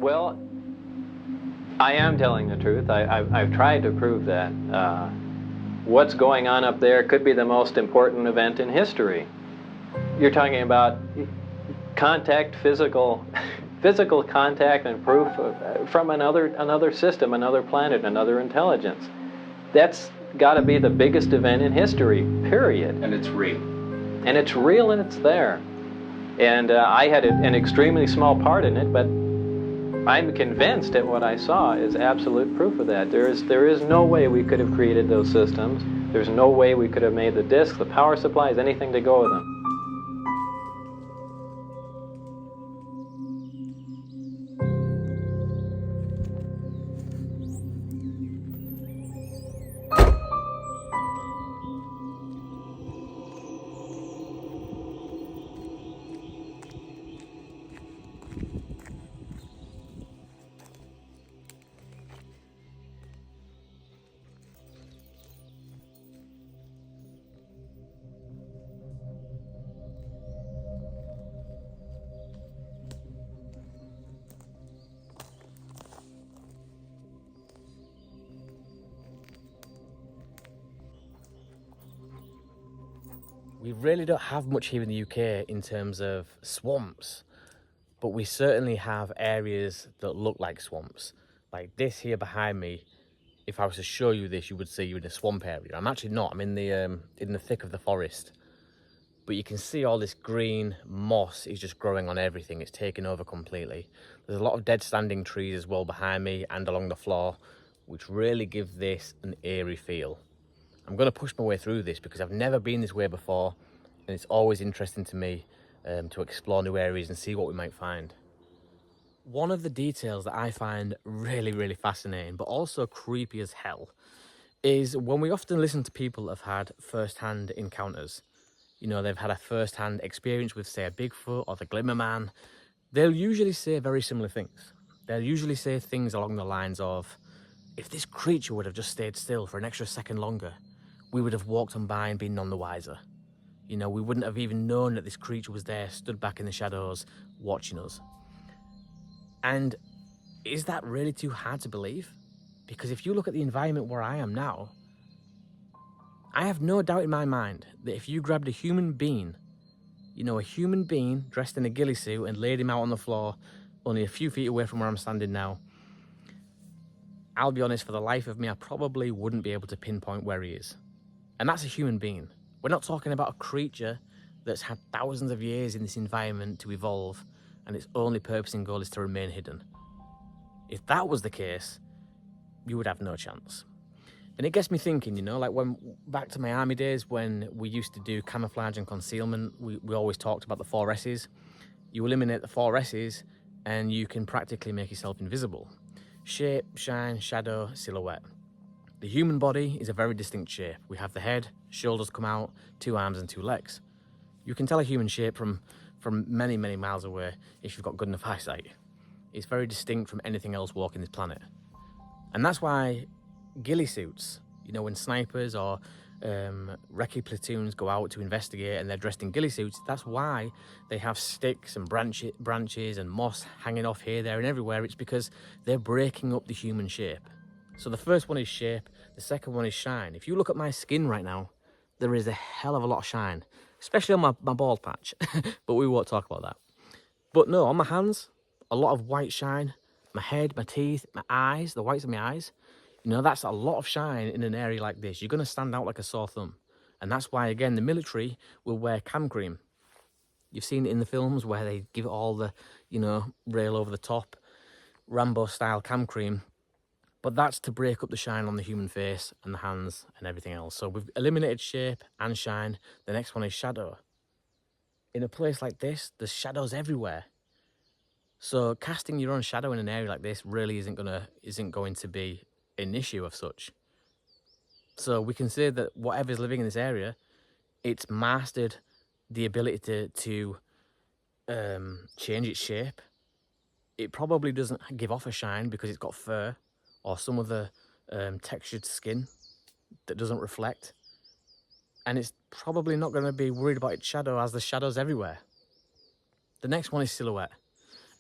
Well, I am telling the truth. I've tried to prove that. What's going on up there could be the most important event in history. You're talking about contact, physical contact and proof from another system, another planet, another intelligence. That's got to be the biggest event in history, period. And it's real. And it's real and it's there. And I had an extremely small part in it, but I'm convinced that what I saw is absolute proof of that. There is no way we could have created those systems. There's no way we could have made the discs, the power supplies, anything to go with them. We really don't have much here in the UK in terms of swamps, but we certainly have areas that look like swamps. Like this here behind me, if I was to show you this, you would see you're in a swamp area. I'm actually not, I'm in the thick of the forest. But you can see all this green moss is just growing on everything. It's taken over completely. There's a lot of dead standing trees as well behind me and along the floor, which really give this an eerie feel. I'm going to push my way through this because I've never been this way before, and it's always interesting to me to explore new areas and see what we might find. One of the details that I find really, really fascinating, but also creepy as hell, is when we often listen to people have had first-hand encounters. You know, they've had a first-hand experience with, say, a Bigfoot or the Glimmer Man. They'll usually say very similar things. They'll usually say things along the lines of, if this creature would have just stayed still for an extra second longer, we would have walked on by and been none the wiser. You know, we wouldn't have even known that this creature was there, stood back in the shadows, watching us. And is that really too hard to believe? Because if you look at the environment where I am now, I have no doubt in my mind that if you grabbed a human being, you know, a human being dressed in a ghillie suit and laid him out on the floor, only a few feet away from where I'm standing now, I'll be honest, for the life of me, I probably wouldn't be able to pinpoint where he is. And that's a human being. We're not talking about a creature that's had thousands of years in this environment to evolve, and its only purpose and goal is to remain hidden. If that was the case, you would have no chance. And it gets me thinking, you know, like when back to my army days when we used to do camouflage and concealment, we always talked about the 4 S's. You eliminate the 4 S's and you can practically make yourself invisible. Shape, shine, shadow, silhouette. The human body is a very distinct shape. We have the head, shoulders come out, 2 arms and 2 legs. You can tell a human shape from many, many miles away if you've got good enough eyesight. It's very distinct from anything else walking this planet. And that's why ghillie suits, you know, when snipers or recce platoons go out to investigate and they're dressed in ghillie suits, that's why they have sticks and branches and moss hanging off here, there and everywhere. It's because they're breaking up the human shape. So the first one is shape, the second one is shine. If you look at my skin right now, there is a hell of a lot of shine, especially on my bald patch, but we won't talk about that. But no, on my hands, a lot of white shine, my head, my teeth, my eyes, the whites of my eyes. You know, that's a lot of shine in an area like this. You're going to stand out like a sore thumb. And that's why, again, the military will wear cam cream. You've seen it in the films where they give it all the, you know, rail over the top, Rambo-style cam cream. But that's to break up the shine on the human face and the hands and everything else. So we've eliminated shape and shine. The next one is shadow. In a place like this, there's shadows everywhere. So casting your own shadow in an area like this really isn't going to be an issue of such. So we can say that whatever's living in this area, it's mastered the ability to change its shape. It probably doesn't give off a shine because it's got fur or some other textured skin that doesn't reflect. And it's probably not going to be worried about its shadow as the shadow's everywhere. The next one is silhouette.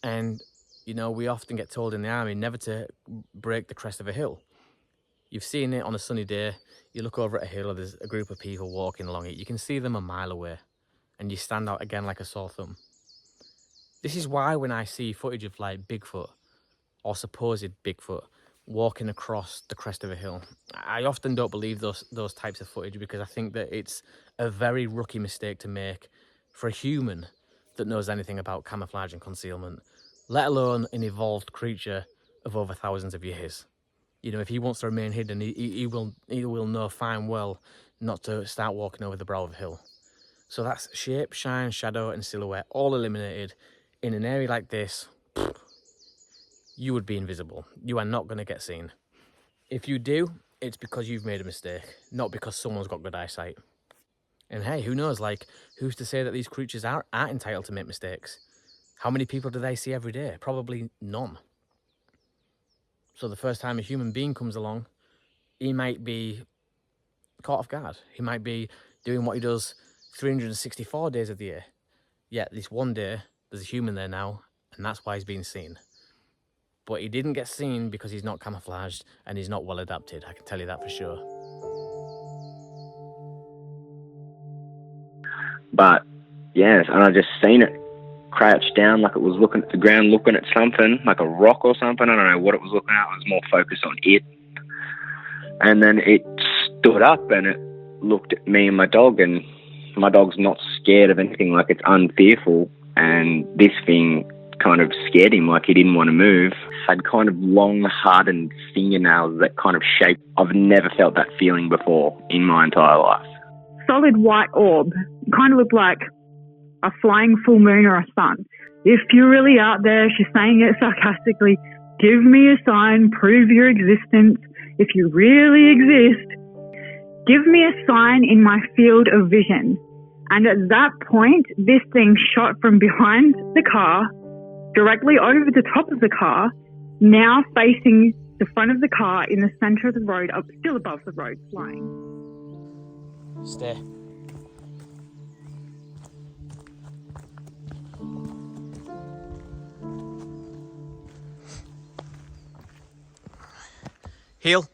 And You know, we often get told in the army never to break the crest of a hill. You've seen it on a sunny day. You look over at a hill, or there's a group of people walking along it. You can see them a mile away, and you stand out again like a sore thumb. This is why when I see footage of like Bigfoot or supposed Bigfoot walking across the crest of a hill, I often don't believe those types of footage, because I think that it's a very rookie mistake to make for a human that knows anything about camouflage and concealment, let alone an evolved creature of over thousands of years. You know, if he wants to remain hidden, he will know fine well not to start walking over the brow of a hill. So that's shape, shine, shadow, and silhouette all eliminated. In an area like this, you would be invisible. You are not going to get seen. If you do, it's because you've made a mistake, not because someone's got good eyesight. And hey, who knows, like, who's to say that these creatures aren't entitled to make mistakes? How many people do they see every day? Probably none. So the first time a human being comes along, he might be caught off guard. He might be doing what he does 364 days of the year. Yet this one day, there's a human there now, and that's why he's being seen. But he didn't get seen because he's not camouflaged and he's not well adapted. I can tell you that for sure. But yes, and I just seen it crouched down like it was looking at the ground, looking at something, like a rock or something. I don't know what it was looking at. I was more focused on it. And then it stood up and it looked at me and my dog, and my dog's not scared of anything, like it's unfearful. And this thing kind of scared him, like he didn't want to move. Had kind of long, hardened fingernails that kind of shape. I've never felt that feeling before in my entire life. Solid white orb. Kind of looked like a flying full moon or a sun. If you're really out there, she's saying it sarcastically, give me a sign, prove your existence. If you really exist, give me a sign in my field of vision. And at that point, this thing shot from behind the car, directly over the top of the car, now facing the front of the car in the center of the road, up still above the road, flying. Stay. Heel.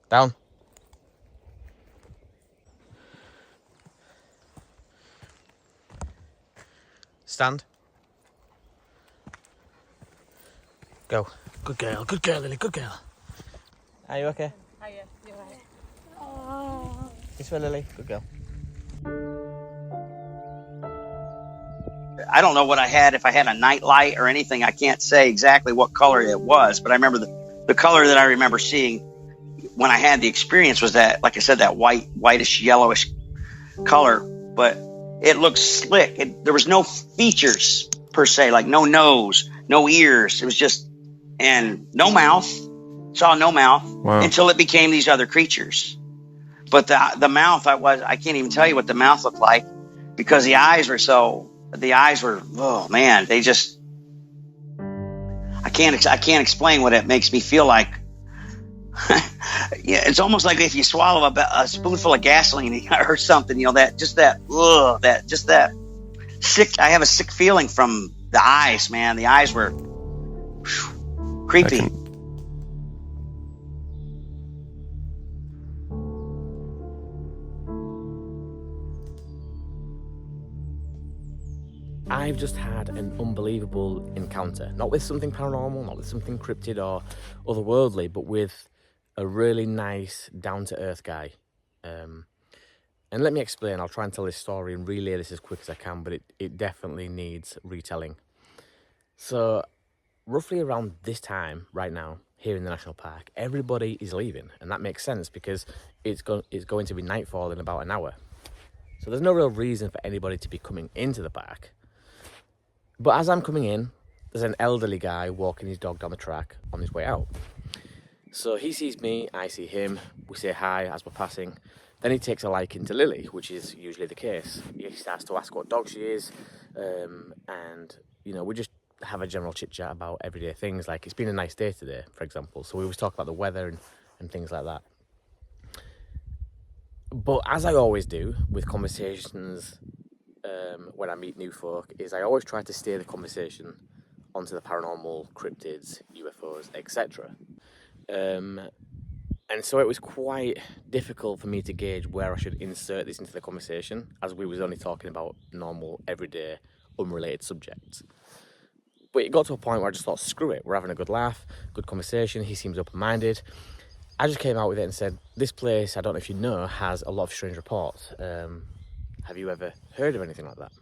Down. Stand. Go. Good girl, Lily, good girl. Are you okay? Oh, yeah, you're right. Oh. This way, Lily, good girl. I don't know what I had, if I had a night light or anything. I can't say exactly what color it was, but I remember the color that I remember seeing when I had the experience was that, like I said, that whitish, yellowish color, but it looked slick. There was no features per se, like no nose, no ears. It was just, and no mouth. Saw no mouth. Wow. Until it became these other creatures. But the mouth, I can't even tell you what the mouth looked like, because the eyes were, oh man, they just, I can't explain what it makes me feel like. Yeah, it's almost like if you swallow a spoonful of gasoline or something, you know, that sick, I have a sick feeling from the eyes, man. The eyes were creepy. I've just had an unbelievable encounter, not with something paranormal, not with something cryptid or otherworldly, but with a really nice, down-to-earth guy. And let me explain. I'll try and tell this story and relay this as quick as I can, but it definitely needs retelling. So, roughly around this time, right now, here in the national park, everybody is leaving, and that makes sense because it's going to be nightfall in about an hour. So there's no real reason for anybody to be coming into the park. But as I'm coming in, there's an elderly guy walking his dog down the track on his way out. So he sees me, I see him, we say hi as we're passing. Then he takes a liking to Lily, which is usually the case. He starts to ask what dog she is, and, you know, we just have a general chit-chat about everyday things, like it's been a nice day today, for example. So we always talk about the weather and things like that. But as I always do with conversations when I meet new folk, is I always try to steer the conversation onto the paranormal, cryptids, UFOs, etc. And so it was quite difficult for me to gauge where I should insert this into the conversation, as we was only talking about normal, everyday, unrelated subjects. But it got to a point where I just thought, screw it, we're having a good laugh, good conversation, he seems open-minded. I just came out with it and said, this place, I don't know if you know, has a lot of strange reports. Have you ever heard of anything like that?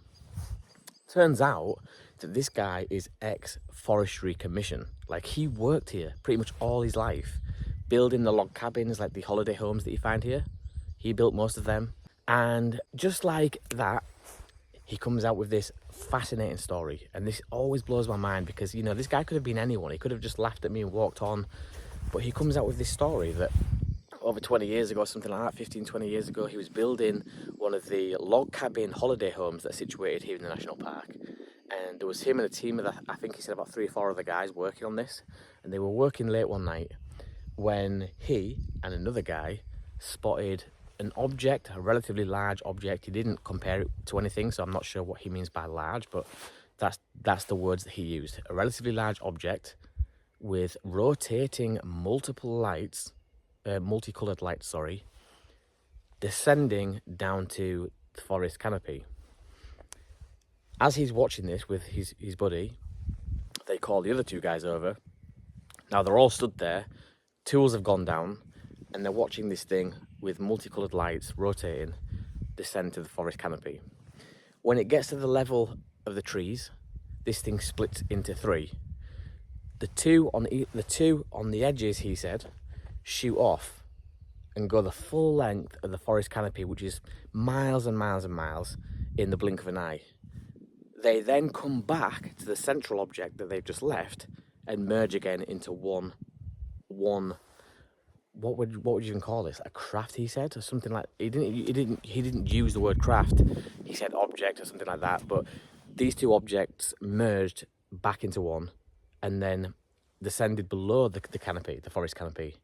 Turns out that this guy is ex-Forestry Commission. Like, he worked here pretty much all his life, building the log cabins, like the holiday homes that you find here. He built most of them. And just like that, he comes out with this fascinating story. And this always blows my mind because, you know, this guy could have been anyone. He could have just laughed at me and walked on. But he comes out with this story that over 20 years ago, something like that, 15, 20 years ago, he was building one of the log cabin holiday homes that are situated here in the national park. And there was him and a team of, I think he said about 3 or 4 other guys working on this. And they were working late one night when he and another guy spotted an object, a relatively large object. He didn't compare it to anything, so I'm not sure what he means by large, but that's the words that he used. A relatively large object with rotating multiple lights, multicolored lights, sorry, descending down to the forest canopy. As he's watching this with his buddy, they call the other 2 guys over. Now they're all stood there, tools have gone down, and they're watching this thing with multicolored lights rotating descend to the forest canopy. When it gets to the level of the trees, this thing splits into 3. The two on the edges, he said, shoot off and go the full length of the forest canopy, which is miles and miles and miles, in the blink of an eye. They then come back to the central object that they've just left and merge again into one. What would you even call this? A craft, he said, or something like. He didn't use the word craft. He said object or something like that. But these 2 objects merged back into one, and then descended below the canopy, the forest canopy.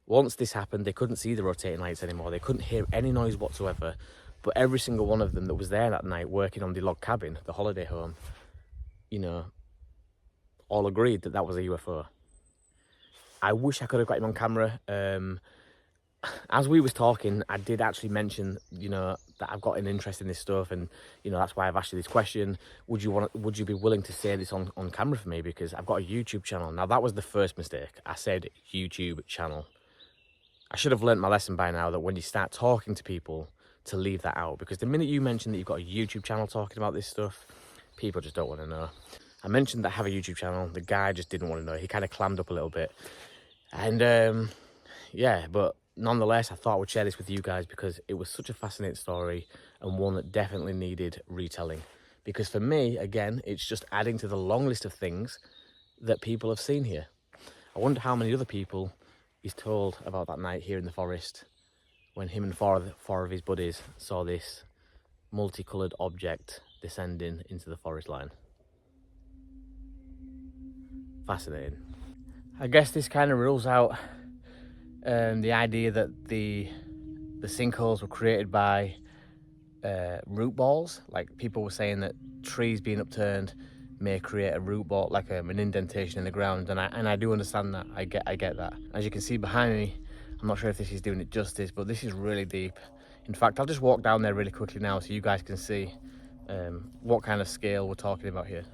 Once this happened, they couldn't see the rotating lights anymore. They couldn't hear any noise whatsoever. But every single one of them that was there that night working on the log cabin, the holiday home, you know, all agreed that that was a UFO. I wish I could have got him on camera. As we was talking, I did actually mention, you know, that I've got an interest in this stuff, and you know that's why I've asked you this question. Would you be willing to say this on camera for me? Because I've got a YouTube channel. Now that was the first mistake. I said YouTube channel. I should have learnt my lesson by now that when you start talking to people, to leave that out, because the minute you mention that you've got a YouTube channel talking about this stuff, people just don't want to know. I mentioned that I have a YouTube channel. The guy just didn't want to know. He kind of clammed up a little bit, and yeah, but nonetheless, I thought I would share this with you guys because it was such a fascinating story and one that definitely needed retelling. Because for me, again, it's just adding to the long list of things that people have seen here. I wonder how many other people he's told about that night here in the forest when him and 4 of his buddies saw this multicoloured object descending into the forest line. Fascinating. I guess this kind of rules out the idea that the sinkholes were created by root balls. Like people were saying that trees being upturned may create a root ball, like an indentation in the ground, and I do understand that. I get that. As you can see behind me, I'm not sure if this is doing it justice, but this is really deep. In fact, I'll just walk down there really quickly now so you guys can see what kind of scale we're talking about here.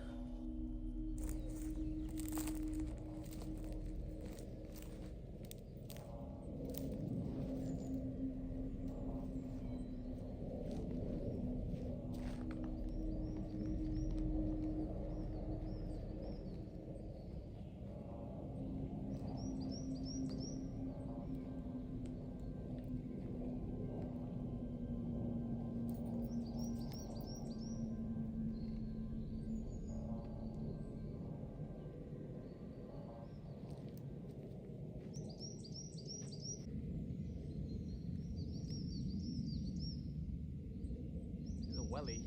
Welly.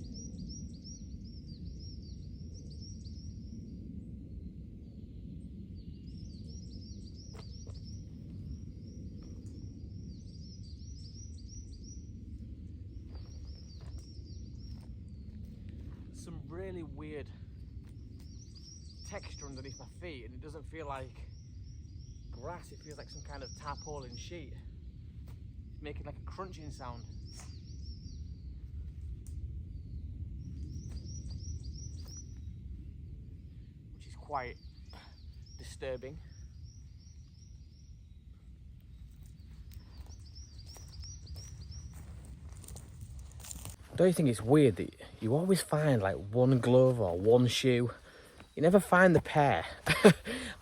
some really weird texture underneath my feet, and it doesn't feel like grass, it feels like some kind of tarpaulin sheet. It's making like a crunching sound. Which is quite disturbing. Don't you think it's weird that you always find like one glove or one shoe? You never find the pair.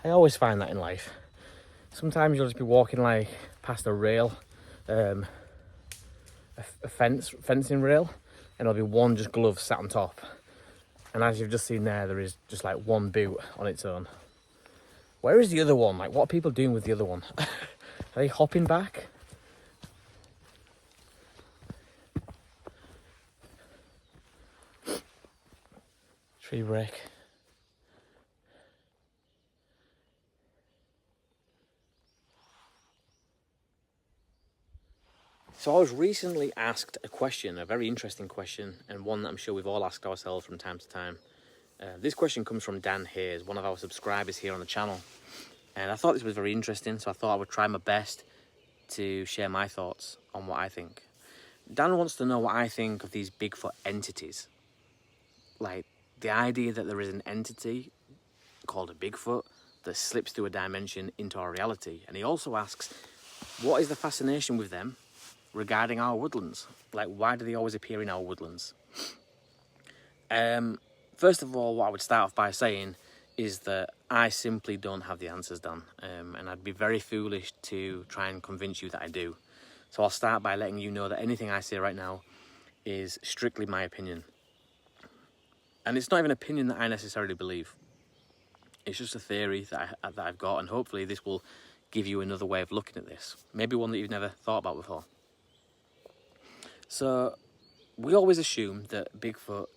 I always find that in life. Sometimes you'll just be walking like past a rail, a fencing rail, and there'll be one just glove sat on top. And as you've just seen there is just like one boot on its own. Where is the other one? Like, what are people doing with the other one? Are they hopping back? Tree break. So I was recently asked a question, a very interesting question, and one that I'm sure we've all asked ourselves from time to time. This question comes from Dan Hayes, one of our subscribers here on the channel. And I thought this was very interesting, so I thought I would try my best to share my thoughts on what I think. Dan wants to know what I think of these Bigfoot entities. Like, the idea that there is an entity called a Bigfoot that slips through a dimension into our reality. And he also asks, what is the fascination with them regarding our woodlands? Like, why do they always appear in our woodlands? First of all, what I would start off by saying is that I simply don't have the answers, Dan, and I'd be very foolish to try and convince you that I do. So I'll start by letting you know that anything I say right now is strictly my opinion. And it's not even an opinion that I necessarily believe. It's just a theory that I've got, and hopefully this will give you another way of looking at this. Maybe one that you've never thought about before. So, we always assume that Bigfoot,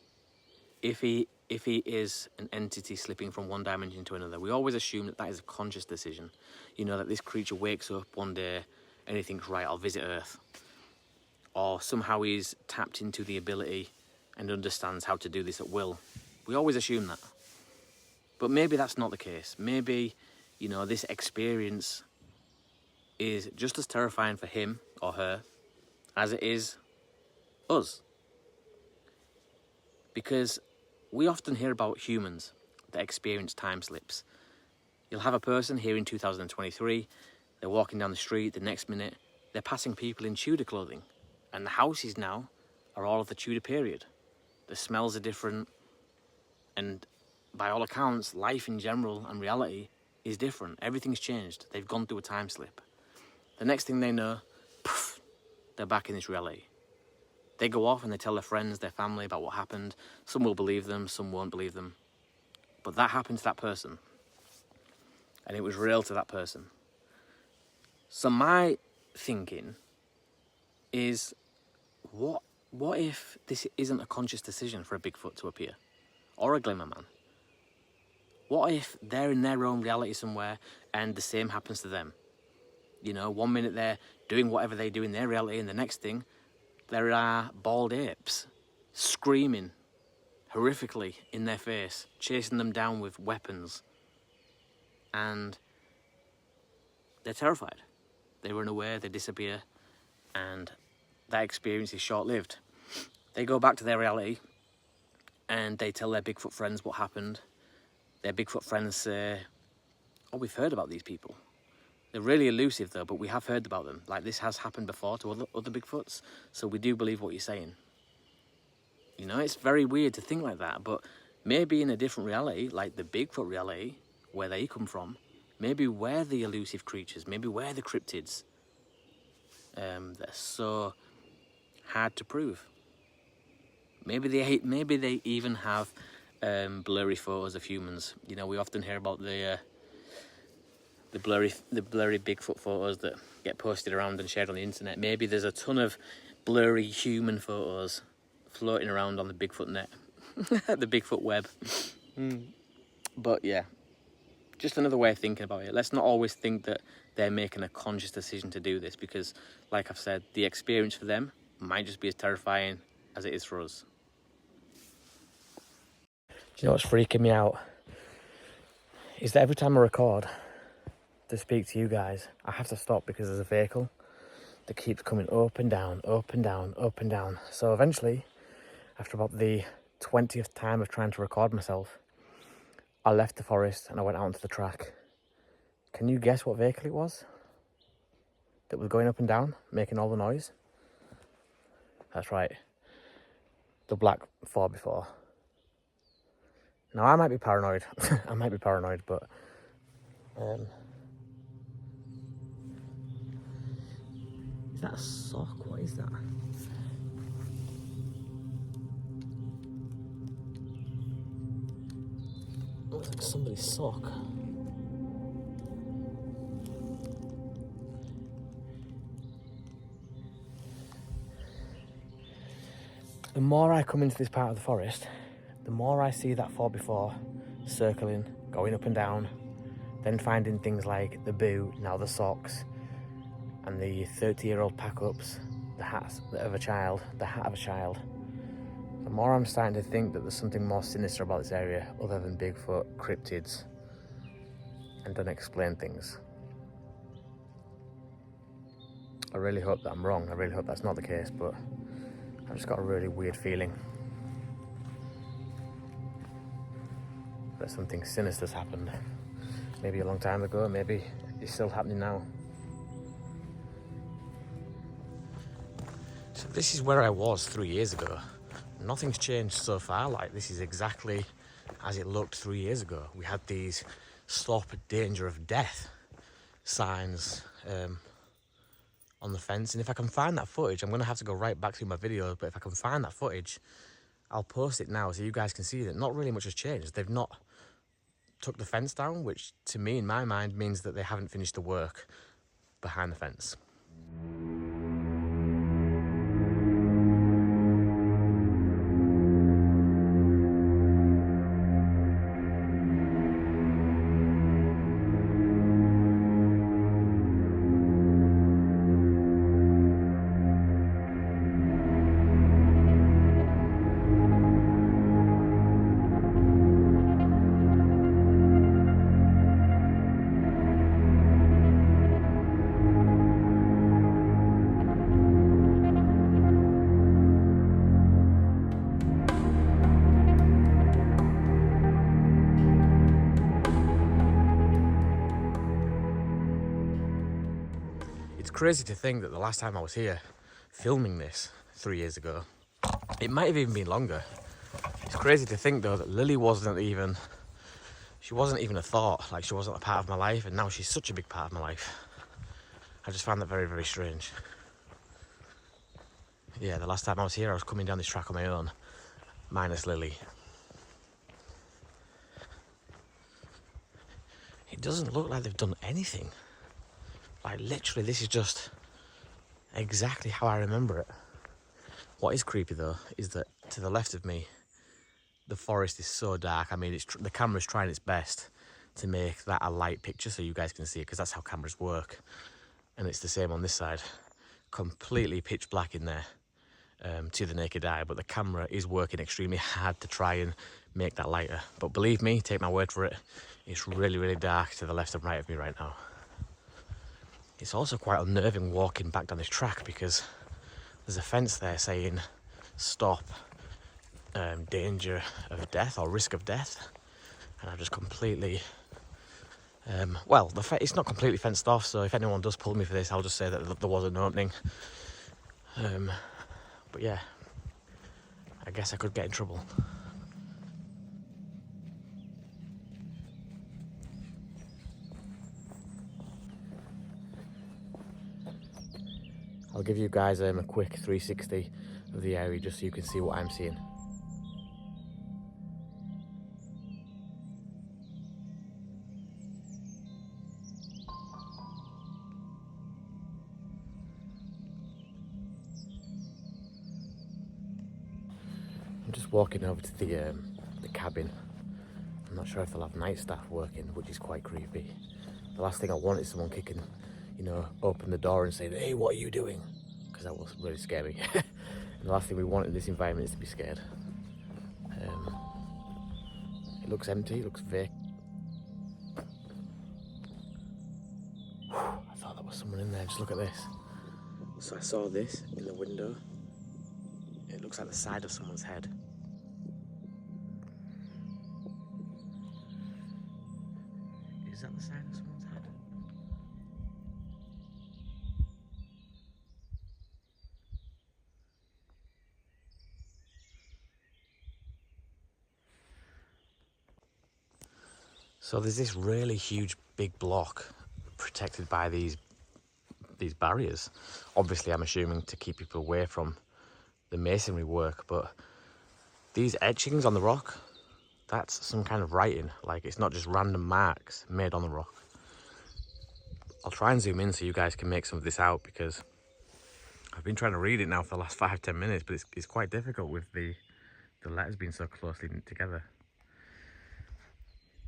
if he is an entity slipping from one dimension to another, we always assume that that is a conscious decision. You know, that this creature wakes up one day and he thinks, right, I'll visit Earth. Or somehow he's tapped into the ability and understands how to do this at will. We always assume that. But maybe that's not the case. Maybe, you know, this experience is just as terrifying for him or her as it is us. Because we often hear about humans that experience time slips. You'll have a person here in 2023, they're walking down the street, the next minute they're passing people in Tudor clothing, and the houses now are all of the Tudor period. The smells are different, and by all accounts, life in general and reality is different. Everything's changed. They've gone through a time slip. The next thing they know, poof, they're back in this reality. They go off and they tell their friends, their family about what happened. Some will believe them, some won't believe them. But that happened to that person. And it was real to that person. So my thinking is, what if this isn't a conscious decision for a Bigfoot to appear? Or a glimmer man? What if they're in their own reality somewhere and the same happens to them? You know, one minute they're doing whatever they do in their reality, and the next thing, there are bald apes screaming horrifically in their face, chasing them down with weapons. And they're terrified. They run away, they disappear, and that experience is short-lived. They go back to their reality and they tell their Bigfoot friends what happened. Their Bigfoot friends say, oh, we've heard about these people. They're really elusive though, but we have heard about them. Like, this has happened before to other Bigfoots, so we do believe what you're saying. You know, it's very weird to think like that, but maybe in a different reality, like the Bigfoot reality, where they come from, maybe we're the elusive creatures, maybe we're the cryptids. They're so hard to prove. Maybe they even have blurry photos of humans. You know, we often hear about the blurry Bigfoot photos that get posted around and shared on the internet. Maybe there's a ton of blurry human photos floating around on the Bigfoot net, the Bigfoot web. But yeah, just another way of thinking about it. Let's not always think that they're making a conscious decision to do this, because, like I've said, the experience for them might just be as terrifying as it is for us. you know what's freaking me out? Is that every time I record to speak to you guys, I have to stop because there's a vehicle that keeps coming up and down, up and down, up and down. So eventually, after about the 20th time of trying to record myself, I left the forest and I went out onto the track. Can you guess what vehicle it was that was going up and down, making all the noise? That's right, the black 4x4. Now, I might be paranoid. I might be paranoid, but is that a sock? What is that? Looks like somebody's sock. The more I come into this part of the forest, the more I see that 4x4 circling, going up and down, then finding things like the boot, now the socks, and the 30-year-old pack-ups, the hats of a child, the hat of a child. The more I'm starting to think that there's something more sinister about this area other than Bigfoot, cryptids, and unexplained things. I really hope that I'm wrong. I really hope that's not the case, but I've just got a really weird feeling that something sinister's happened. Maybe a long time ago, maybe it's still happening now. So this is where I was 3 years ago. Nothing's changed so far. Like, this is exactly as it looked 3 years ago. We had these stop danger of death signs on the fence, and if I can find that footage, I'm going to have to go right back through my videos, but if I can find that footage, I'll post it now so you guys can see that not really much has changed. They've not took the fence down, which to me, in my mind, means that they haven't finished the work behind the fence. Crazy to think that the last time I was here filming this 3 years ago, it might have even been longer. It's crazy to think though that Lily wasn't even a thought, like she wasn't a part of my life, and now she's such a big part of my life. I just found that very, very strange. Yeah, the last time I was here I was coming down this track on my own, minus Lily. It doesn't look like they've done anything. Like, literally, this is just exactly how I remember it. What is creepy, though, is that to the left of me, the forest is so dark. I mean, the camera's trying its best to make that a light picture so you guys can see it, because that's how cameras work. And it's the same on this side. Completely pitch black in there to the naked eye, but the camera is working extremely hard to try and make that lighter. But believe me, take my word for it, it's really, really dark to the left and right of me right now. It's also quite unnerving walking back down this track because there's a fence there saying stop, danger of death or risk of death, and I've just completely well, it's not completely fenced off, so if anyone does pull me for this, I'll just say that there was an opening. But yeah, I guess I could get in trouble. I'll give you guys a quick 360 of the area just so you can see what I'm seeing. I'm just walking over to the cabin. I'm not sure if they'll have night staff working, which is quite creepy. The last thing I want is someone kicking, open the door and saying, "Hey, what are you doing?" Because that will really scare me. The last thing we want in this environment is to be scared. It looks empty, it looks vacant. I thought there was someone in there, just look at this. So I saw this in the window. It looks like the side of someone's head. Is that the side of someone's head? So there's this really huge big block protected by these barriers. Obviously I'm assuming to keep people away from the masonry work, but these etchings on the rock, that's some kind of writing. Like, it's not just random marks made on the rock. I'll try and zoom in so you guys can make some of this out, because I've been trying to read it now for the last 5-10 minutes, but it's quite difficult with the letters being so closely knit together.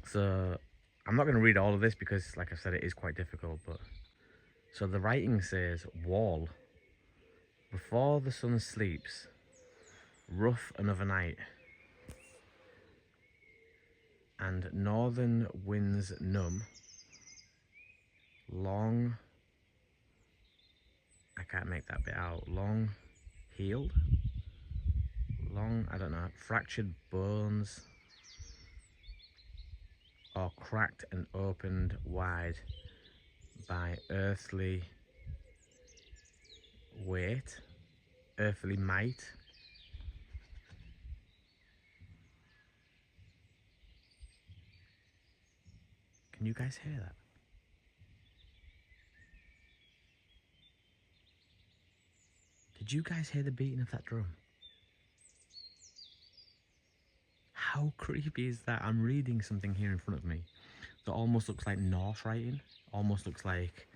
So I'm not going to read all of this because, like I said, it is quite difficult. But so the writing says, wall, before the sun sleeps, rough another night, and northern winds numb, long, I can't make that bit out, long healed, long, I don't know, fractured bones, or cracked and opened wide by earthly weight, earthly might. Can you guys hear that? Did you guys hear the beating of that drum? How creepy is that? I'm reading something here in front of me that almost looks like Norse writing. Almost looks like,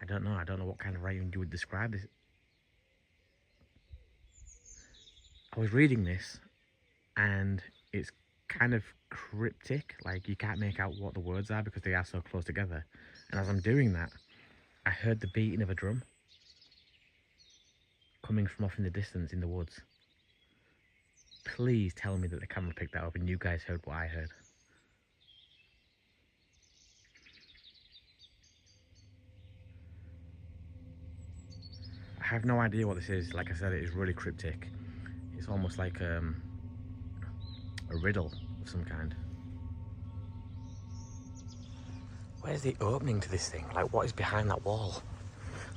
I don't know what kind of writing you would describe this. I was reading this and it's kind of cryptic, like you can't make out what the words are because they are so close together. And as I'm doing that, I heard the beating of a drum coming from off in the distance in the woods. Please tell me that the camera picked that up and you guys heard what I heard. I have no idea what this is. Like I said, it is really cryptic. It's almost like a riddle of some kind. Where's the opening to this thing? Like, what is behind that wall?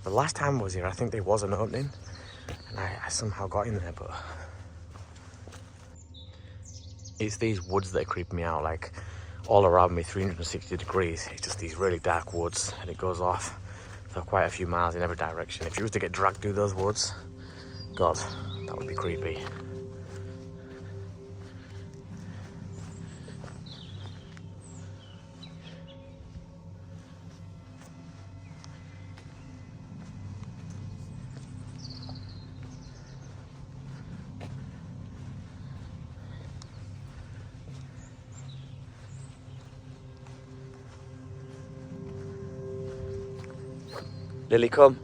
The last time I was here, I think there was an opening and I somehow got in there, but it's these woods that are creeping me out. Like, all around me, 360 degrees, it's just these really dark woods, and it goes off for quite a few miles in every direction. If you was to get dragged through those woods, God, that would be creepy. Lily, come.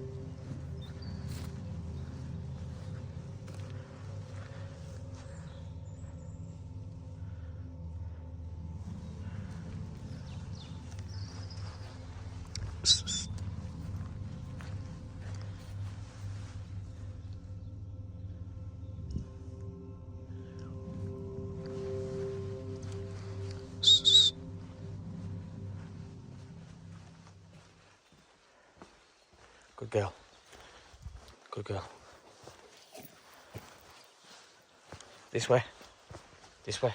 Good girl. Good girl. This way. This way.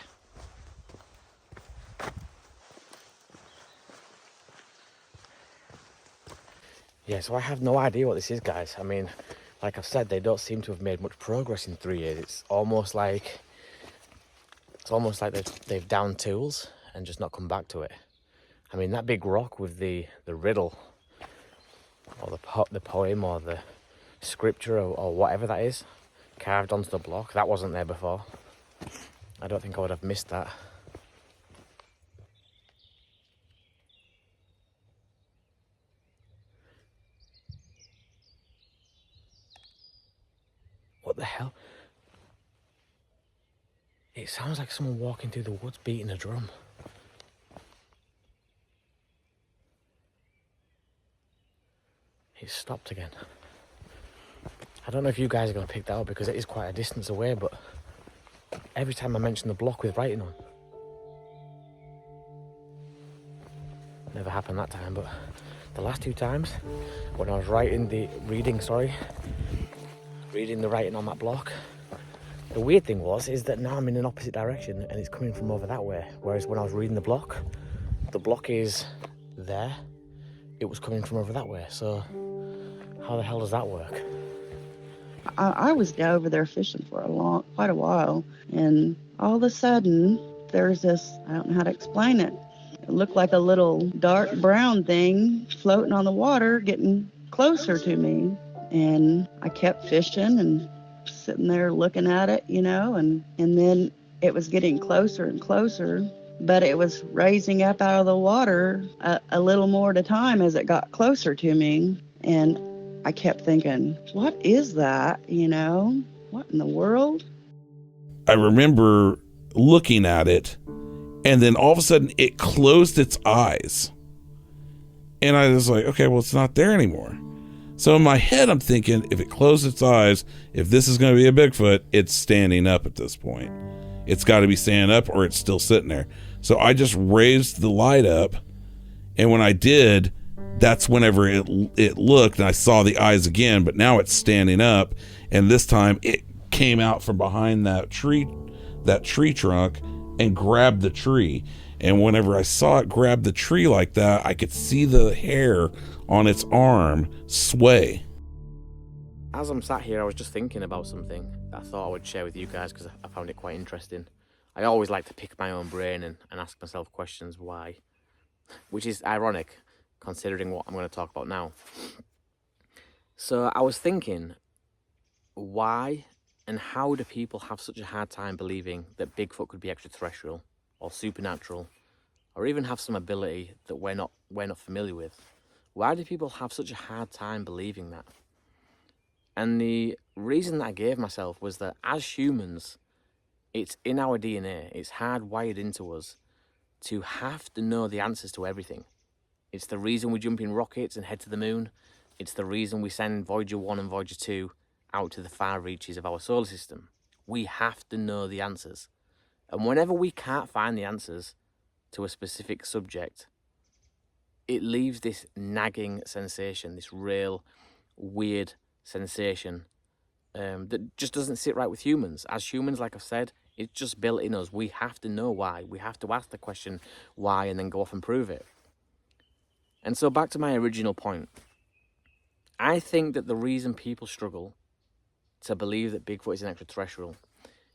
Yeah, so I have no idea what this is, guys. I mean, like I've said, they don't seem to have made much progress in 3 years. It's almost like they've downed tools and just not come back to it. I mean, that big rock with the riddle, or the poem, or the scripture, or whatever that is, carved onto the block, that wasn't there before. I don't think I would have missed that. What the hell? It sounds like someone walking through the woods beating a drum. It stopped again. I don't know if you guys are going to pick that up because it is quite a distance away, but every time I mention the block with writing on. Never happened that time, but the last 2 times when I was reading the writing on that block, the weird thing is that now I'm in an opposite direction and it's coming from over that way. Whereas when I was reading the block is there, it was coming from over that way. So how the hell does that work? I was down over there fishing for quite a while, and all of a sudden there's this, I don't know how to explain it. It looked like a little dark brown thing floating on the water, getting closer to me. And I kept fishing and sitting there looking at it, and then it was getting closer and closer, but it was raising up out of the water a little more at a time as it got closer to me. And I kept thinking, what is that? What in the world? I remember looking at it, and then all of a sudden it closed its eyes. And I was like, okay, well, it's not there anymore. So in my head, I'm thinking, if it closed its eyes, if this is going to be a Bigfoot, it's standing up at this point. It's got to be standing up or it's still sitting there. So I just raised the light up, and when I did, that's whenever it looked, and I saw the eyes again, but now it's standing up, and this time it came out from behind that tree trunk and grabbed the tree. And whenever I saw it grab the tree like that, I could see the hair on its arm sway. As I'm sat here, I was just thinking about something that I thought I would share with you guys because I found it quite interesting. I always like to pick my own brain and ask myself questions why, which is ironic considering what I'm going to talk about now. So I was thinking, why and how do people have such a hard time believing that Bigfoot could be extraterrestrial or supernatural, or even have some ability that we're not familiar with? Why do people have such a hard time believing that? And the reason that I gave myself was that as humans, it's in our DNA, it's hardwired into us to have to know the answers to everything. It's the reason we jump in rockets and head to the moon. It's the reason we send Voyager 1 and Voyager 2 out to the far reaches of our solar system. We have to know the answers. And whenever we can't find the answers to a specific subject, it leaves this nagging sensation, this real weird sensation that just doesn't sit right with humans. As humans, like I've said, it's just built in us. We have to know why. We have to ask the question why and then go off and prove it. And so back to my original point. I think that the reason people struggle to believe that Bigfoot is an extraterrestrial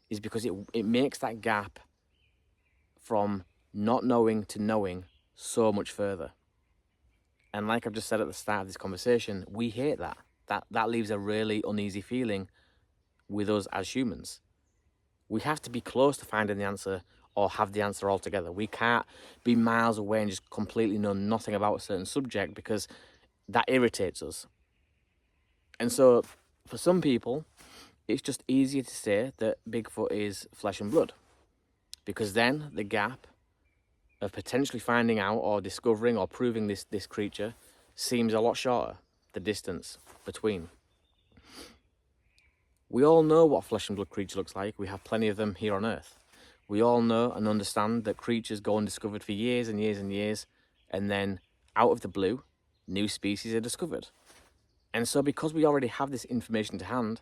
is because it makes that gap from not knowing to knowing so much further. And like I've just said at the start of this conversation, we hate that. That leaves a really uneasy feeling with us as humans. We have to be close to finding the answer or have the answer altogether. We can't be miles away and just completely know nothing about a certain subject because that irritates us. And so for some people, it's just easier to say that Bigfoot is flesh and blood, because then the gap of potentially finding out or discovering or proving this creature seems a lot shorter, the distance between. We all know what a flesh and blood creature looks like. We have plenty of them here on Earth. We all know and understand that creatures go undiscovered for years and years and years, and then out of the blue, new species are discovered. And so because we already have this information to hand,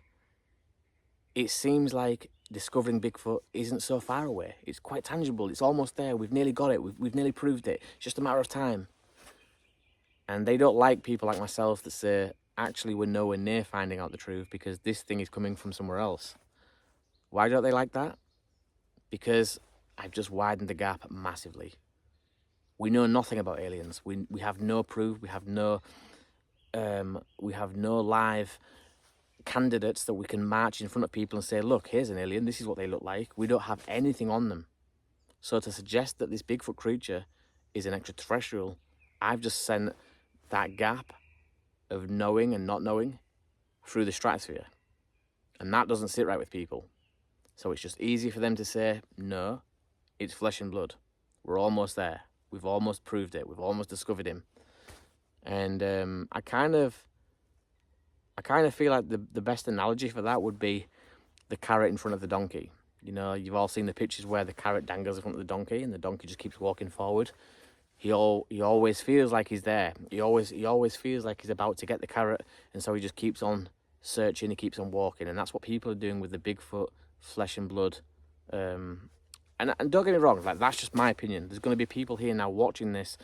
it seems like discovering Bigfoot isn't so far away. It's quite tangible. It's almost there. We've nearly got it. We've nearly proved it. It's just a matter of time. And they don't like people like myself that say, actually, we're nowhere near finding out the truth because this thing is coming from somewhere else. Why don't they like that? Because I've just widened the gap massively. We know nothing about aliens. We have no proof. We have no live candidates that we can march in front of people and say, look, here's an alien, this is what they look like. We don't have anything on them. So to suggest that this Bigfoot creature is an extraterrestrial, I've just sent that gap of knowing and not knowing through the stratosphere. And that doesn't sit right with people. So it's just easy for them to say, no, it's flesh and blood. We're almost there. We've almost proved it. We've almost discovered him. And I kind of I kind of feel like the best analogy for that would be the carrot in front of the donkey. You know, you've all seen the pictures where the carrot dangles in front of the donkey and the donkey just keeps walking forward. He always feels like he's there. He always feels like he's about to get the carrot, and so he just keeps on searching, he keeps on walking. And that's what people are doing with the Bigfoot flesh and blood. And don't get me wrong, like, that's just my opinion. There's going to be people here now watching this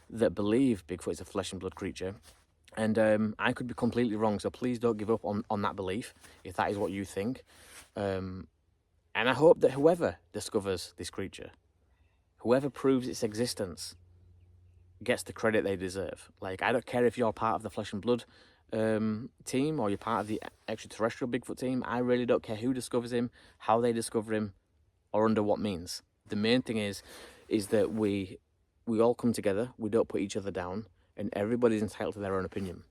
that believe Bigfoot is a flesh and blood creature. And I could be completely wrong, so please don't give up on that belief if that is what you think. And I hope that whoever discovers this creature, whoever proves its existence, gets the credit they deserve. Like, I don't care if you're part of the Flesh and Blood team or you're part of the extraterrestrial Bigfoot team. I really don't care who discovers him, how they discover him, or under what means. The main thing is that we all come together, we don't put each other down, and everybody's entitled to their own opinion.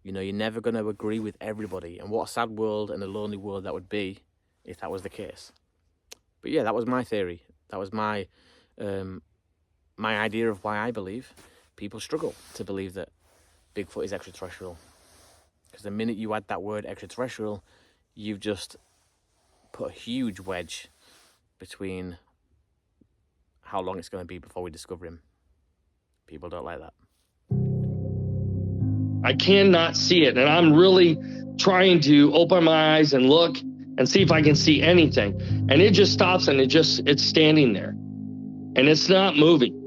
You know, you're never going to agree with everybody, and what a sad world and a lonely world that would be if that was the case. But yeah, that was my theory. That was my my idea of why I believe people struggle to believe that Bigfoot is extraterrestrial. Because the minute you add that word extraterrestrial, you've just put a huge wedge between how long it's going to be before we discover him. People don't like that. I cannot see it, and I'm really trying to open my eyes and look and see if I can see anything. And it just stops, and it's standing there. And it's not moving.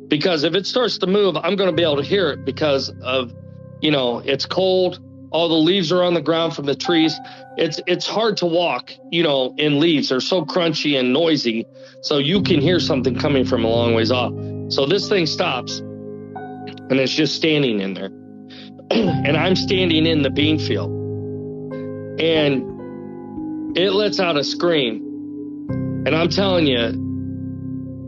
Because if it starts to move, I'm going to be able to hear it because of, you know, it's cold. All the leaves are on the ground from the trees. It's hard to walk, you know, in leaves. They're so crunchy and noisy. So you can hear something coming from a long ways off. So this thing stops, and it's just standing in there. And I'm standing in the bean field. And it lets out a scream. And I'm telling you,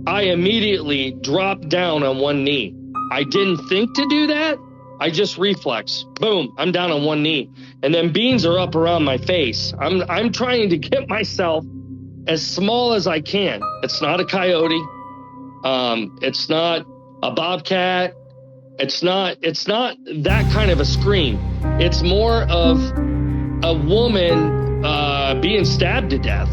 I immediately dropped down on one knee. I didn't think to do that. I just reflex. Boom, I'm down on one knee. And then beans are up around my face. I'm trying to get myself as small as I can. It's not a coyote. It's not a bobcat. It's not that kind of a scream. It's more of a woman being stabbed to death.